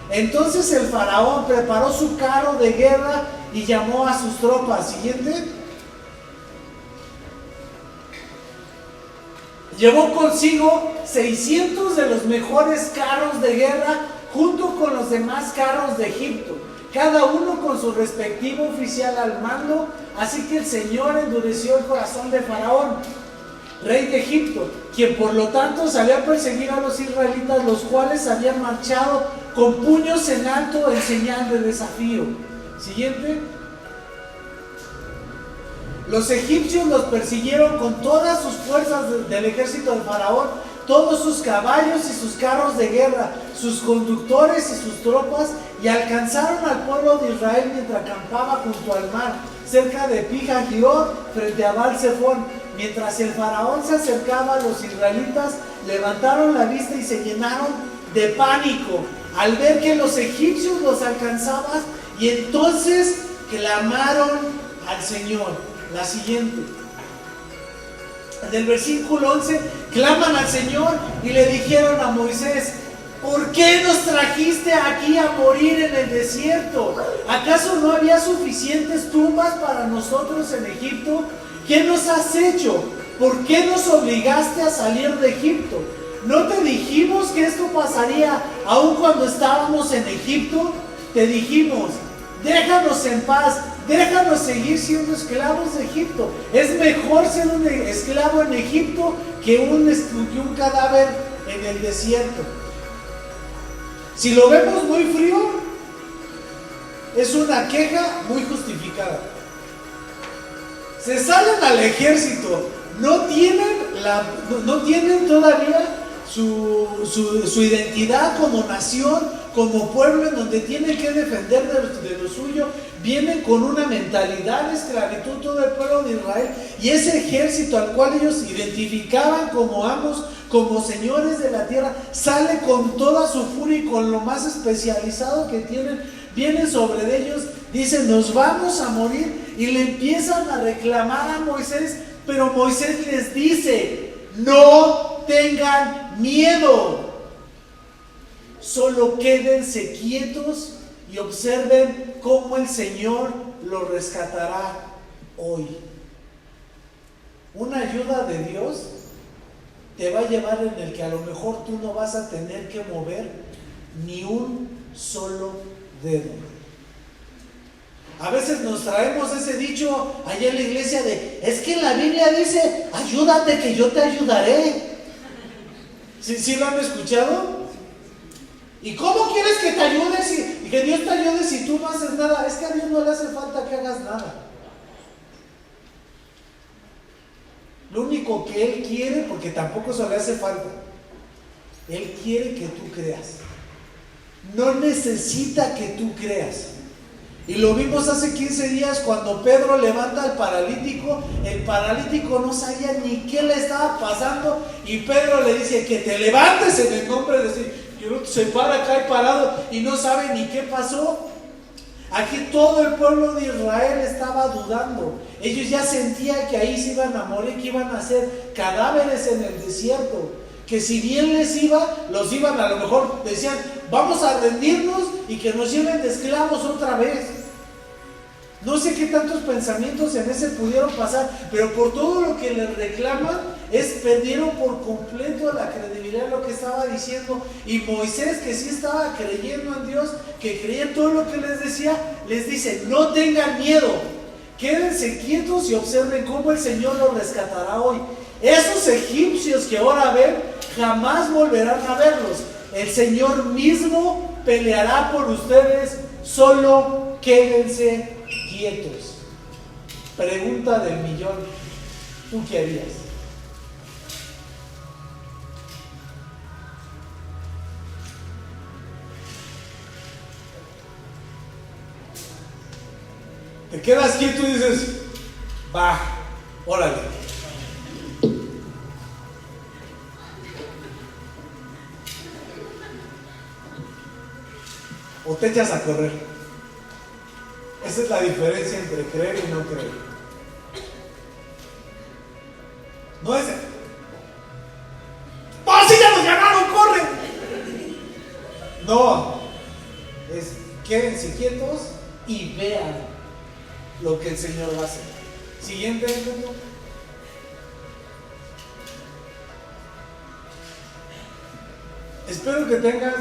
Entonces el faraón preparó su carro de guerra y llamó a sus tropas. Siguiente. Llevó consigo 600 de los mejores carros de guerra junto con los demás carros de Egipto, cada uno con su respectivo oficial al mando. Así que el Señor endureció el corazón de Faraón, rey de Egipto, quien por lo tanto salió a perseguir a los israelitas, los cuales habían marchado con puños en alto en señal de desafío. Siguiente. Los egipcios los persiguieron con todas sus fuerzas del ejército del faraón, todos sus caballos y sus carros de guerra, sus conductores y sus tropas, y alcanzaron al pueblo de Israel mientras acampaba junto al mar, cerca de Pi-Hahiroth, frente a Baal-Zephón. Mientras el faraón se acercaba, los israelitas levantaron la vista y se llenaron de pánico al ver que los egipcios los alcanzaban, y entonces clamaron al Señor. La siguiente. Del versículo 11, claman al Señor y le dijeron a Moisés: ¿por qué nos trajiste aquí a morir en el desierto? ¿Acaso no había suficientes tumbas para nosotros en Egipto? ¿Qué nos has hecho? ¿Por qué nos obligaste a salir de Egipto? ¿No te dijimos que esto pasaría aun cuando estábamos en Egipto? Te dijimos: déjanos en paz, déjanos seguir siendo esclavos de Egipto. Es mejor ser un esclavo en Egipto que un cadáver en el desierto. Si lo vemos muy frío, es una queja muy justificada. Se salen al ejército, no tienen todavía su identidad como nación, como pueblo en donde tienen que defender de lo suyo. Vienen con una mentalidad de esclavitud todo el pueblo de Israel, y ese ejército al cual ellos identificaban como amos, como señores de la tierra, sale con toda su furia y con lo más especializado que tienen, vienen sobre ellos, dicen: nos vamos a morir, y le empiezan a reclamar a Moisés. Pero Moisés les dice: no tengan miedo, solo quédense quietos y observen cómo el Señor los rescatará hoy. Una ayuda de Dios te va a llevar en el que a lo mejor tú no vas a tener que mover ni un solo dedo. A veces nos traemos ese dicho allá en la iglesia de, es que la Biblia dice, ayúdate que yo te ayudaré. ¿Sí lo han escuchado? ¿Y cómo quieres que te ayudes y que Dios te ayude si tú no haces nada? Es que a Dios no le hace falta que hagas nada. Lo único que Él quiere, porque tampoco eso le hace falta, Él quiere que tú creas. No necesita que tú creas. Y lo vimos hace 15 días cuando Pedro levanta al paralítico. El paralítico no sabía ni qué le estaba pasando y Pedro le dice que te levantes en el nombre de Dios. Y se para acá y parado y no sabe ni qué pasó. Aquí todo el pueblo de Israel estaba dudando. Ellos ya sentían que ahí se iban a morir, que iban a ser cadáveres en el desierto. Que si bien les iba, los iban, a lo mejor decían, vamos a rendirnos y que nos lleven de esclavos otra vez. No sé qué tantos pensamientos en ese pudieron pasar, pero por todo lo que les reclaman, perdieron por completo la credibilidad de lo que estaba diciendo. Y Moisés, que sí estaba creyendo en Dios, que creía en todo lo que les decía, les dice, no tengan miedo, quédense quietos y observen cómo el Señor los rescatará hoy. Esos egipcios que ahora ven, jamás volverán a verlos. El Señor mismo peleará por ustedes, solo quédense quietos. Pregunta del millón, ¿tú qué harías? Te quedas quieto y dices, va, órale. O te echas a correr. Esa es la diferencia entre creer y no creer. No es, ¡oh, sí, ya nos llamaron, corre! No, es quédense quietos y vean lo que el Señor va a hacer. Siguiente ejemplo. Espero que tengas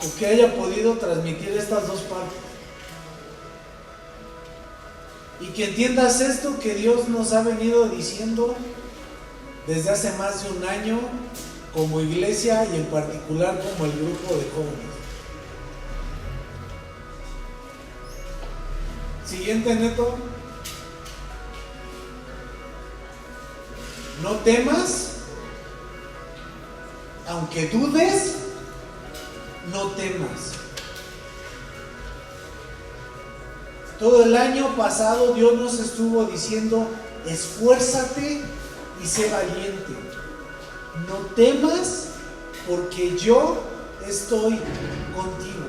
o que haya podido transmitir estas dos partes. Y que entiendas esto que Dios nos ha venido diciendo desde hace más de un año como iglesia y en particular como el grupo de jóvenes. Siguiente, Neto. No temas, aunque dudes, no temas. Todo el año pasado Dios nos estuvo diciendo, esfuérzate y sé valiente. No temas porque yo estoy contigo.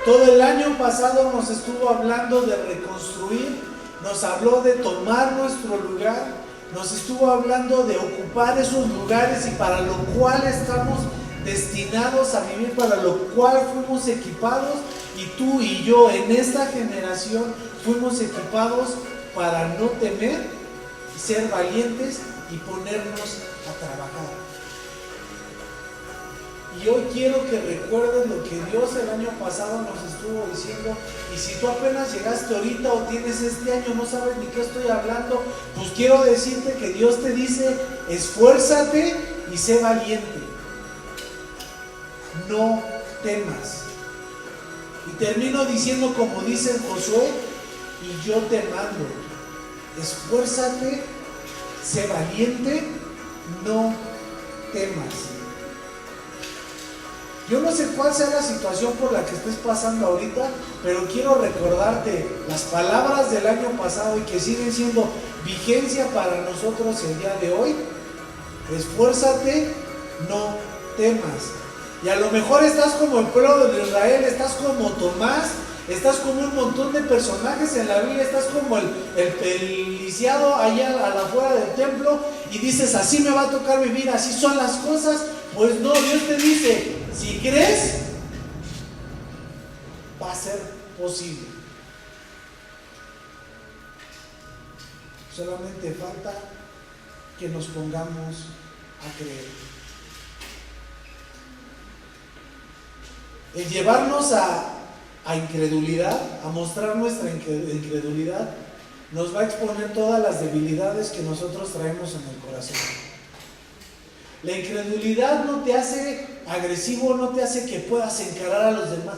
Todo el año pasado nos estuvo hablando de reconstruir, nos habló de tomar nuestro lugar, nos estuvo hablando de ocupar esos lugares y para lo cual estamos destinados a vivir, para lo cual fuimos equipados, y tú y yo en esta generación fuimos equipados para no temer, ser valientes y ponernos a trabajar. Y hoy quiero que recuerdes lo que Dios el año pasado nos estuvo diciendo. Y si tú apenas llegaste ahorita o tienes este año, no sabes ni qué estoy hablando, pues quiero decirte que Dios te dice, esfuérzate y sé valiente. No temas. Y termino diciendo como dice Josué, y yo te mando, esfuérzate, sé valiente, no temas. Yo no sé cuál sea la situación por la que estés pasando ahorita, pero quiero recordarte las palabras del año pasado y que siguen siendo vigencia para nosotros el día de hoy. Esfuérzate, no temas. Y a lo mejor estás como el pueblo de Israel, estás como Tomás, estás como un montón de personajes en la Biblia, estás como el lisiado allá a la afuera del templo y dices, así me va a tocar vivir, así son las cosas. Pues no, Dios te dice, si crees, va a ser posible. Solamente falta que nos pongamos a creer. el llevarnos a incredulidad, a mostrar nuestra incredulidad, nos va a exponer todas las debilidades que nosotros traemos en el corazón. La incredulidad no te hace agresivo, no te hace que puedas encarar a los demás.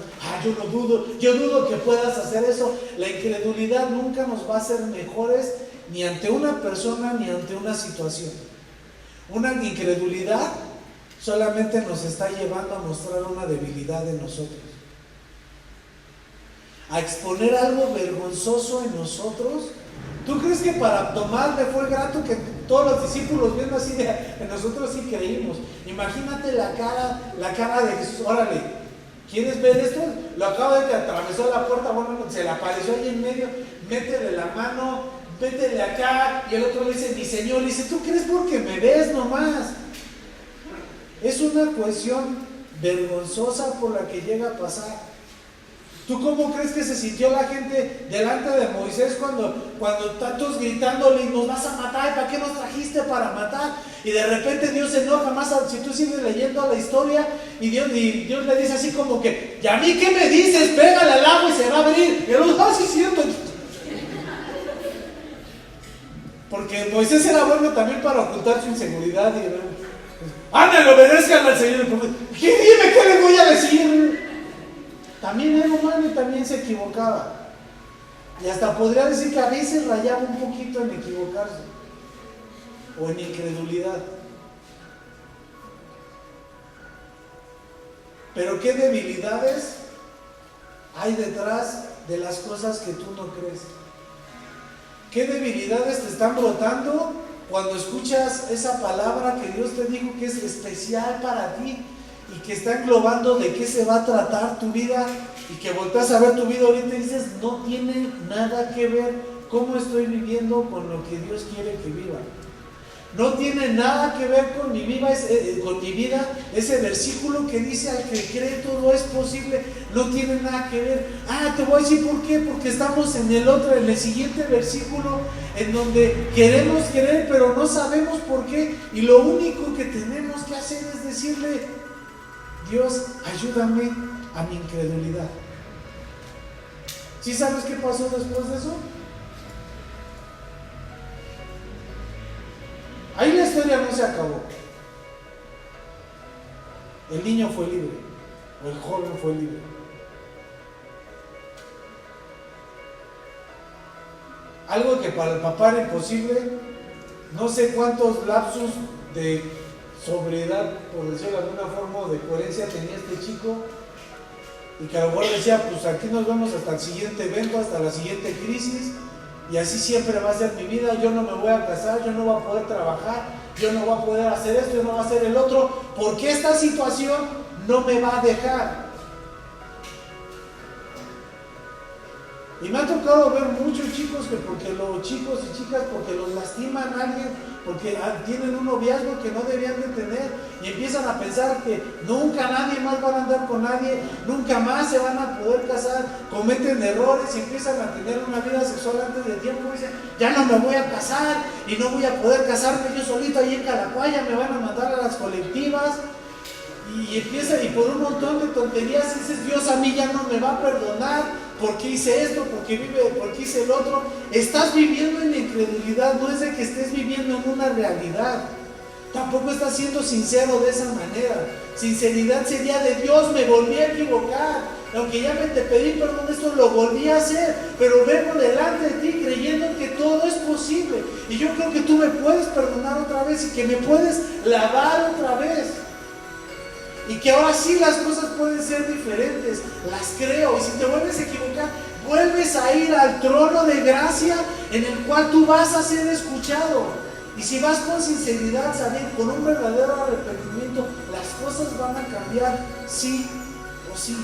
Yo dudo que puedas hacer eso. La incredulidad nunca nos va a hacer mejores ni ante una persona ni ante una situación. Una incredulidad solamente nos está llevando a mostrar una debilidad en nosotros, a exponer algo vergonzoso en nosotros. ¿Tú crees que para Tomás le fue grato que todos los discípulos viendo así de nosotros sí creímos? Imagínate la cara de Jesús. Órale, ¿quieres ver esto? Lo acabo de que atravesó la puerta, bueno, se le apareció ahí en medio, métele la mano, métele acá, y el otro le dice, mi Señor, le dice, ¿tú crees porque me ves nomás? Es una cuestión vergonzosa por la que llega a pasar. ¿Tú cómo crees que se sintió la gente delante de Moisés cuando tantos gritándole, nos vas a matar, ¿para qué nos trajiste para matar? Y de repente Dios se enoja más si tú sigues leyendo la historia, y Dios le dice así como que, ¿y a mí qué me dices? Pégale al agua y se va a abrir. Y él, sí, cierto. Porque Moisés era bueno también para ocultar su inseguridad. Ándale, obedezcan al Señor. Dime qué le voy a decir. También era humano y también se equivocaba. Y hasta podría decir que a veces rayaba un poquito en equivocarse o en incredulidad. Pero ¿qué debilidades hay detrás de las cosas que tú no crees? ¿Qué debilidades te están brotando cuando escuchas esa palabra que Dios te dijo que es especial para ti y que está englobando de qué se va a tratar tu vida, y que volteas a ver tu vida ahorita y dices, no tiene nada que ver cómo estoy viviendo con lo que Dios quiere que viva? No tiene nada que ver con mi vida, ese versículo que dice al que cree todo es posible, no tiene nada que ver. Te voy a decir por qué, porque estamos en el siguiente versículo, en donde queremos creer pero no sabemos por qué, y lo único que tenemos que hacer es decirle, Dios, ayúdame a mi incredulidad. ¿Sí sabes qué pasó después de eso? Ahí la historia no se acabó. El niño fue libre, o el joven fue libre. Algo que para el papá era imposible. No sé cuántos lapsus de sobriedad, por decirlo de alguna forma, o de coherencia tenía este chico, y que a lo mejor decía, pues aquí nos vemos hasta el siguiente evento, hasta la siguiente crisis, y así siempre va a ser mi vida. Yo no me voy a casar, yo no voy a poder trabajar, yo no voy a poder hacer esto, yo no voy a hacer el otro, porque esta situación no me va a dejar. Y me ha tocado ver muchos chicos que chicos y chicas porque los lastiman a alguien, porque tienen un noviazgo que no debían de tener, y empiezan a pensar que nunca nadie más va a andar con nadie, nunca más se van a poder casar, cometen errores y empiezan a tener una vida sexual antes de tiempo, y dicen, ya no me voy a casar y no voy a poder casarme yo solito ahí en Calacuaya, me van a mandar a las colectivas. Y empieza, y por un montón de tonterías dices, Dios a mí ya no me va a perdonar, porque hice esto, porque hice el otro. Estás viviendo en la incredulidad, no es de que estés viviendo en una realidad. Tampoco estás siendo sincero de esa manera. Sinceridad sería de Dios, me volví a equivocar. Aunque ya te pedí perdón, esto lo volví a hacer, pero vengo delante de ti creyendo que todo es posible. Y yo creo que tú me puedes perdonar otra vez y que me puedes lavar otra vez. Y que ahora sí las cosas pueden ser diferentes, las creo. Y si te vuelves a equivocar, vuelves a ir al trono de gracia en el cual tú vas a ser escuchado. Y si vas con sinceridad, con un verdadero arrepentimiento, las cosas van a cambiar sí o sí.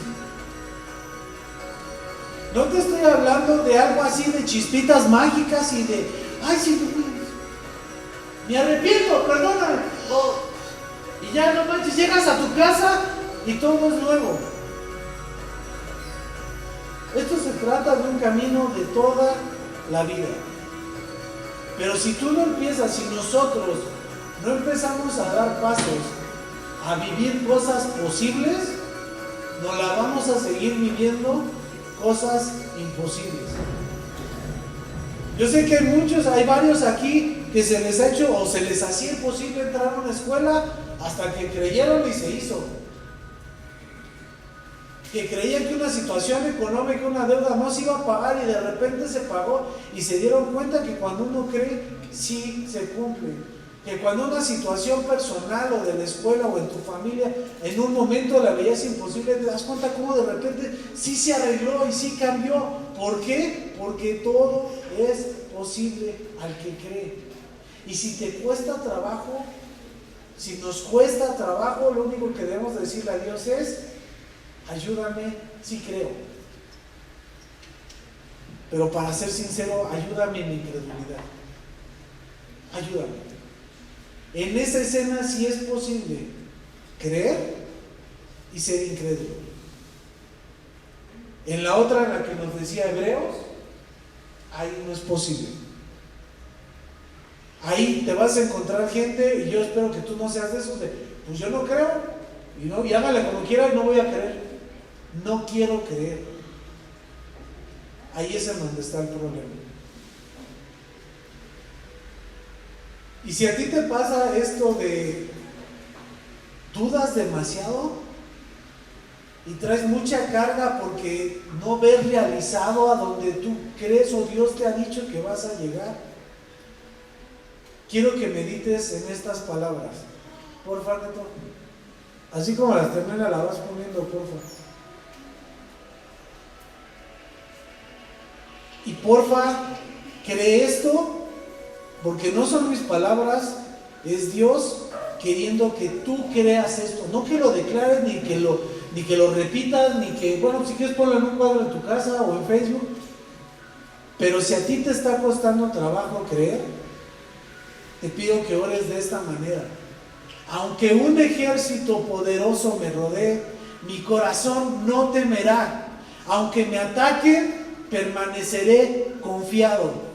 No te estoy hablando de algo así de chispitas mágicas y de, ay, sí, me arrepiento, perdóname. Y ya no manches, llegas a tu casa y todo es nuevo. Esto se trata de un camino de toda la vida. Pero si tú no empiezas, si nosotros no empezamos a dar pasos a vivir cosas posibles, nos la vamos a seguir viviendo cosas imposibles. Yo sé que hay varios aquí que se les ha hecho o se les hacía imposible entrar a una escuela hasta que creyeron y se hizo. Que creían que una situación económica, una deuda no se iba a pagar y de repente se pagó y se dieron cuenta que cuando uno cree, sí se cumple. Que cuando una situación personal o de la escuela o en tu familia en un momento la veías imposible, te das cuenta cómo de repente sí se arregló y sí cambió. ¿Por qué? Porque todo es posible al que cree. Y si te cuesta trabajo, si nos cuesta trabajo, lo único que debemos decirle a Dios es: ayúdame, sí creo. Pero para ser sincero, ayúdame en mi incredulidad. Ayúdame. En esa escena sí es posible creer y ser incrédulo. En la otra, en la que nos decía Hebreos, ahí no es posible. Ahí te vas a encontrar gente, y yo espero que tú no seas de esos de, pues yo no creo, y hágale como quiera y no voy a creer. No quiero creer. Ahí es en donde está el problema. Y si a ti te pasa esto de dudas demasiado y traes mucha carga porque no ves realizado a donde tú crees o Dios te ha dicho que vas a llegar, quiero que medites en estas palabras. Porfa, Neto. Así como las termina, la vas poniendo, porfa. Y porfa, cree esto, porque no son mis palabras, es Dios queriendo que tú creas esto. No que lo declares, ni que lo repitas, ni que, bueno, si quieres ponlo en un cuadro en tu casa o en Facebook. Pero si a ti te está costando trabajo creer, te pido que ores de esta manera. Aunque un ejército poderoso me rodee, mi corazón no temerá. Aunque me ataquen, permaneceré confiado.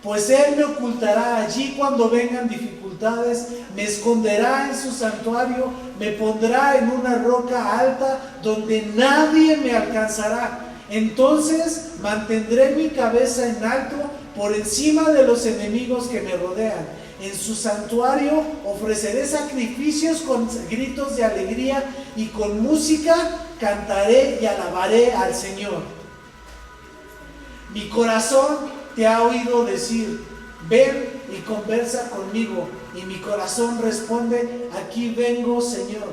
Pues Él me ocultará allí cuando vengan dificultades, me esconderá en su santuario, me pondrá en una roca alta donde nadie me alcanzará. Entonces mantendré mi cabeza en alto por encima de los enemigos que me rodean. En su santuario ofreceré sacrificios con gritos de alegría y con música cantaré y alabaré al Señor. Mi corazón te ha oído decir: ven y conversa conmigo. Y mi corazón responde: aquí vengo, Señor.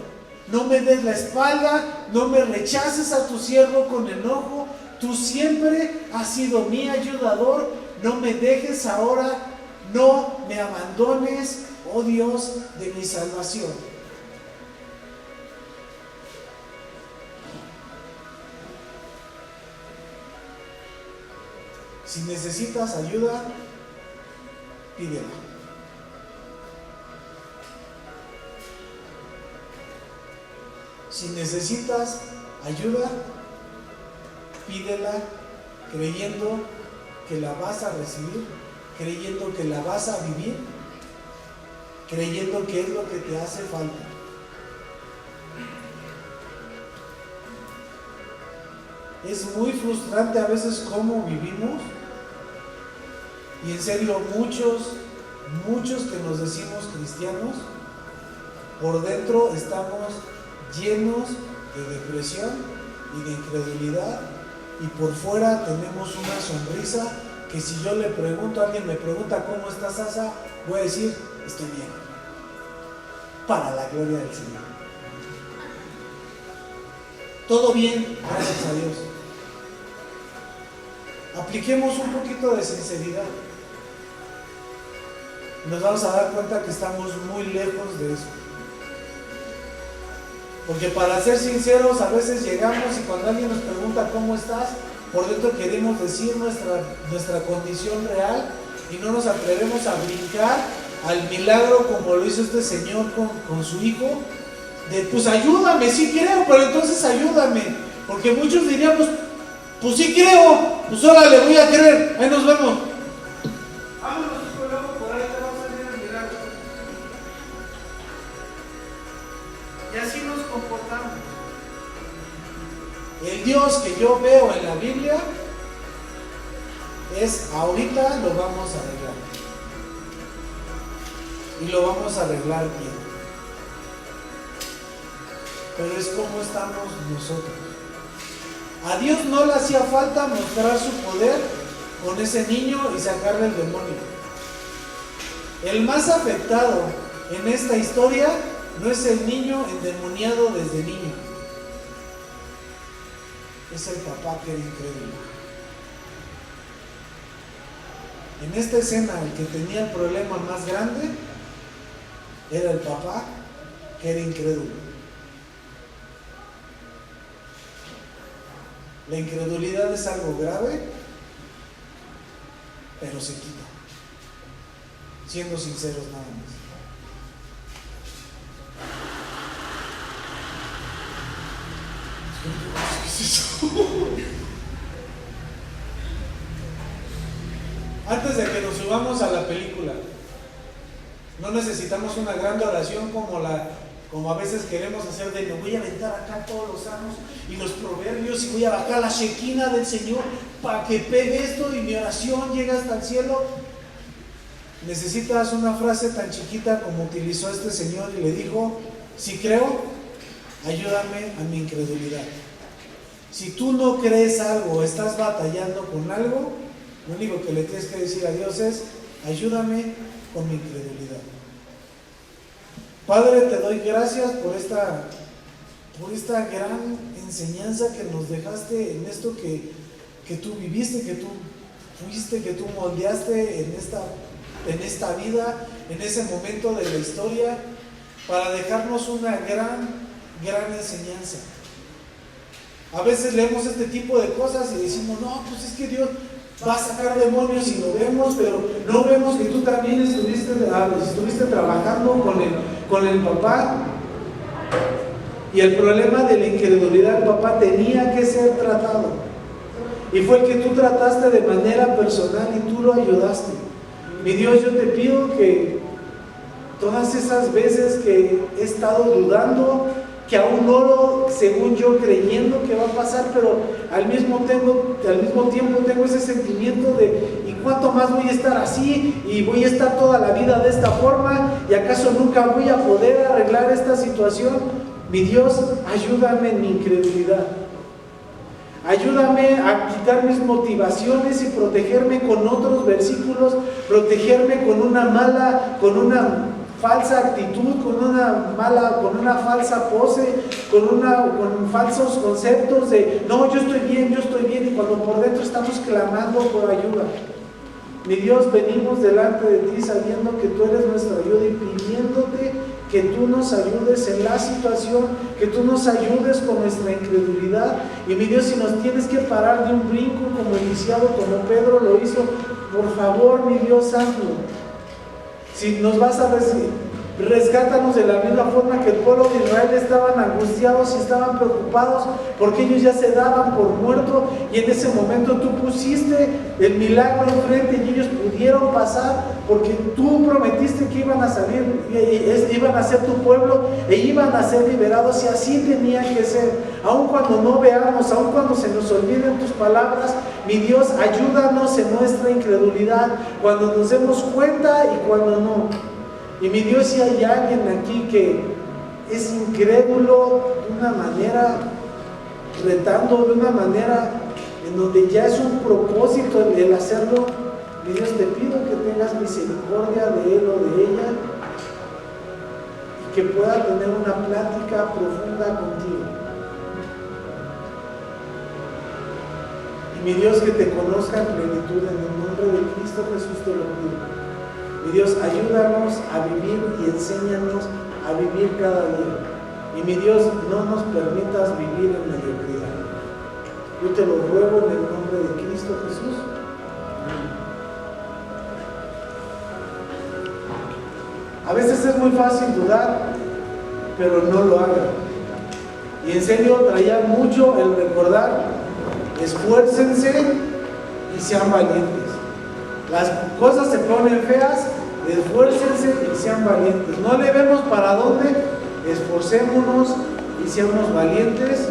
No me des la espalda, no me rechaces a tu siervo con enojo. Tú siempre has sido mi ayudador. No me dejes ahora, no me abandones, oh Dios de mi salvación. Si necesitas ayuda, pídela. Si necesitas ayuda, pídela creyendo que la vas a recibir, creyendo que la vas a vivir, creyendo que es lo que te hace falta. Es muy frustrante a veces cómo vivimos. Y en serio, muchos que nos decimos cristianos, por dentro estamos llenos de depresión y de incredulidad, y por fuera tenemos una sonrisa que si yo le pregunto, alguien me pregunta ¿cómo estás, Asa?, voy a decir: estoy bien, para la gloria del Señor. Todo bien, gracias a Dios. Apliquemos un poquito de sinceridad. Nos vamos a dar cuenta que estamos muy lejos de eso. Porque para ser sinceros, a veces llegamos y cuando alguien nos pregunta ¿cómo estás?, por dentro queremos decir nuestra condición real y no nos atrevemos a brincar al milagro como lo hizo este señor con su hijo. De pues ayúdame, sí creo, pero entonces ayúdame. Porque muchos diríamos, pues sí creo, pues órale, voy a creer, ahí nos vemos. Vámonos, luego por ahí te va a salir el milagro. Y así nos comportamos. Dios que yo veo en la Biblia es ahorita lo vamos a arreglar. Y lo vamos a arreglar bien. Pero es como estamos nosotros. A Dios no le hacía falta mostrar su poder con ese niño y sacarle el demonio. El más afectado en esta historia no es el niño endemoniado desde niño. Es el papá que era incrédulo. En esta escena el que tenía el problema más grande era el papá que era incrédulo. La incredulidad es algo grave, pero se quita, siendo sinceros nada más. ¿Qué es eso? Antes de que nos subamos a la película, no necesitamos una gran oración como a veces queremos hacer de me voy a aventar acá todos los salmos y los proverbios y voy a bajar la shekinah del Señor para que pegue esto y mi oración llegue hasta el cielo. Necesitas una frase tan chiquita como utilizó este señor y le dijo: si creo, ayúdame a mi incredulidad. Si tú no crees algo, estás batallando con algo, lo único que le tienes que decir a Dios es: ayúdame con mi incredulidad. Padre, te doy gracias por esta gran enseñanza que nos dejaste en esto que tú viviste, que tú fuiste, que tú moldeaste en esta vida, en ese momento de la historia, para dejarnos una gran enseñanza. A veces leemos este tipo de cosas y decimos: no, pues es que Dios va a sacar demonios y lo vemos, pero no vemos que tú también estuviste trabajando con el papá. Y el problema de la incredulidad, el papá tenía que ser tratado. Y fue el que tú trataste de manera personal y tú lo ayudaste. Mi Dios, yo te pido que todas esas veces que he estado dudando, que aún oro según yo creyendo que va a pasar, pero al mismo tiempo tengo ese sentimiento de ¿y cuánto más voy a estar así? Y voy a estar toda la vida de esta forma, ¿y acaso nunca voy a poder arreglar esta situación? Mi Dios, ayúdame en mi incredulidad. Ayúdame a quitar mis motivaciones y protegerme con otros versículos, protegerme con una falsa actitud, con una falsa pose, con falsos conceptos de no, yo estoy bien, y cuando por dentro estamos clamando por ayuda. Mi Dios, venimos delante de ti sabiendo que tú eres nuestra ayuda y pidiéndote que tú nos ayudes en la situación, que tú nos ayudes con nuestra incredulidad. Y mi Dios, si nos tienes que parar de un brinco como iniciado, como Pedro lo hizo, por favor, mi Dios, hazlo. Si nos vas a decir, rescátanos de la misma forma que el pueblo de Israel estaban angustiados y estaban preocupados porque ellos ya se daban por muertos, y en ese momento tú pusiste el milagro enfrente y ellos pudieron pasar porque tú prometiste que iban a salir, iban a ser tu pueblo e iban a ser liberados, y así tenía que ser. Aun cuando no veamos, aun cuando se nos olviden tus palabras, mi Dios, ayúdanos en nuestra incredulidad, cuando nos demos cuenta y cuando no. Y mi Dios, si hay alguien aquí que es incrédulo de una manera, retando de una manera en donde ya es un propósito el hacerlo, mi Dios, te pido que tengas misericordia de él o de ella y que pueda tener una plática profunda contigo. Y mi Dios, que te conozca en plenitud, en el nombre de Cristo Jesús te lo pido. Mi Dios, ayúdanos a vivir y enséñanos a vivir cada día. Y mi Dios, no nos permitas vivir en mediocridad. Yo te lo ruego en el nombre de Cristo Jesús. A veces es muy fácil dudar, pero no lo hagan. Y en serio, traía mucho el recordar: esfuércense y sean valientes. Las cosas se ponen feas, esfuércense y sean valientes. No le vemos para dónde, esforcémonos y seamos valientes.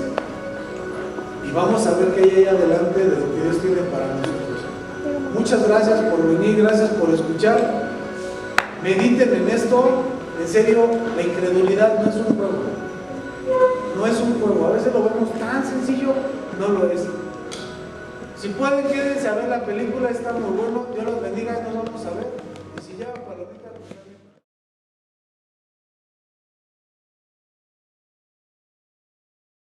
y vamos a ver qué hay ahí adelante de lo que Dios tiene para nosotros. Muchas gracias por venir, gracias por escuchar. Mediten en esto. En serio, la incredulidad no es un juego. No es un juego. A veces lo vemos tan sencillo, no lo es. Si pueden, quédense a ver la película, está muy bueno. Dios los bendiga y nos vamos a ver.